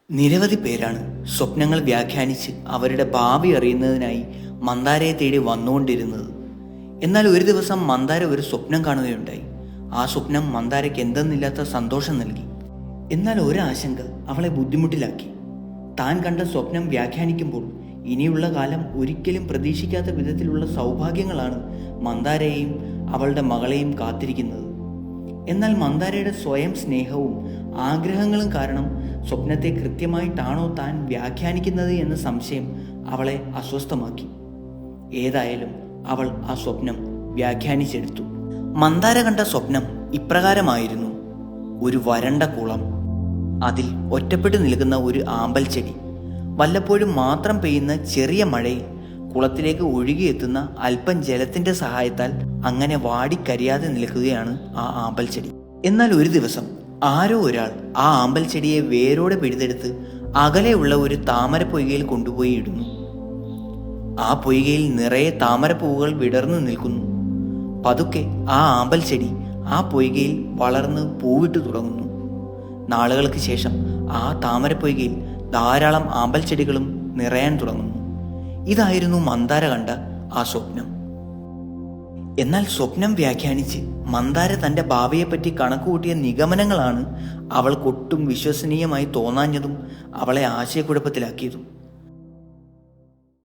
നിരവധി പേരാണ് സ്വപ്നങ്ങൾ വ്യാഖ്യാനിച്ച് അവരുടെ ഭാവി അറിയുന്നതിനായി മന്ദാരയെ തേടി വന്നുകൊണ്ടിരുന്നത്. എന്നാൽ ഒരു ദിവസം മന്ദാര ഒരു സ്വപ്നം കാണുകയുണ്ടായി. ആ സ്വപ്നം മന്ദാരയ്ക്ക് എന്തെന്നില്ലാത്ത സന്തോഷം നൽകി. എന്നാൽ ഒരാശങ്ക അവളെ ബുദ്ധിമുട്ടിലാക്കി. താൻ കണ്ട സ്വപ്നം വ്യാഖ്യാനിക്കുമ്പോൾ ഇനിയുള്ള കാലം ഒരിക്കലും പ്രതീക്ഷിക്കാത്ത വിധത്തിലുള്ള സൗഭാഗ്യങ്ങളാണ് മന്ദാരയെയും അവളുടെ മകളെയും കാത്തിരിക്കുന്നത്. എന്നാൽ മന്ദാരയുടെ സ്വയം സ്നേഹവും ആഗ്രഹങ്ങളും കാരണം സ്വപ്നത്തെ കൃത്യമായിട്ടാണോ താൻ വ്യാഖ്യാനിക്കുന്നത് എന്ന സംശയം അവളെ അസ്വസ്ഥമാക്കി. ഏതായാലും അവൾ ആ സ്വപ്നം വ്യാഖ്യാനിച്ചെടുത്തു. മന്ദാര കണ്ട സ്വപ്നം ഇപ്രകാരമായിരുന്നു: ഒരു വരണ്ട കുളം, അതിൽ ഒറ്റപ്പെട്ടു നിൽക്കുന്ന ഒരു ആമ്പൽ ചെടി. വല്ലപ്പോഴും മാത്രം പെയ്യുന്ന ചെറിയ മഴയിൽ കുളത്തിലേക്ക് ഒഴുകിയെത്തുന്ന അല്പം ജലത്തിന്റെ സഹായത്താൽ അങ്ങനെ വാടിക്കരിയാതെ നിൽക്കുകയാണ് ആ ആമ്പൽ ചെടി. എന്നാൽ ഒരു ദിവസം ആരോ ഒരാൾ ആ ആമ്പൽ ചെടിയെ വേരോടെ പിഴുതെടുത്ത് അകലെയുള്ള ഒരു താമര പൊയ്കയിൽ കൊണ്ടുപോയി ഇടുന്നു. ആ പൊയ്കയിൽ നിറയെ താമരപ്പൂവുകൾ വിടർന്നു നിൽക്കുന്നു. പതുക്കെ ആ ആമ്പൽ ചെടി ആ പൊയ്കയിൽ വളർന്ന് പൂവിട്ടു തുടങ്ങുന്നു. നാളുകൾക്ക് ശേഷം ആ താമരപ്പൊയ്കയിൽ ധാരാളം ആമ്പൽ ചെടികളും നിറയാൻ തുടങ്ങുന്നു. ഇതായിരുന്നു മന്ദാര കണ്ട ആ സ്വപ്നം. എന്നാൽ സ്വപ്നം വ്യാഖ്യാനിച്ച് മന്ദാര തൻ്റെ ഭാവിയെപ്പറ്റി കണക്കുകൂട്ടിയ നിഗമനങ്ങളാണ് അവൾക്കൊട്ടും വിശ്വസനീയമായി തോന്നാഞ്ഞതും അവളെ ആശയക്കുഴപ്പത്തിലാക്കിയതും.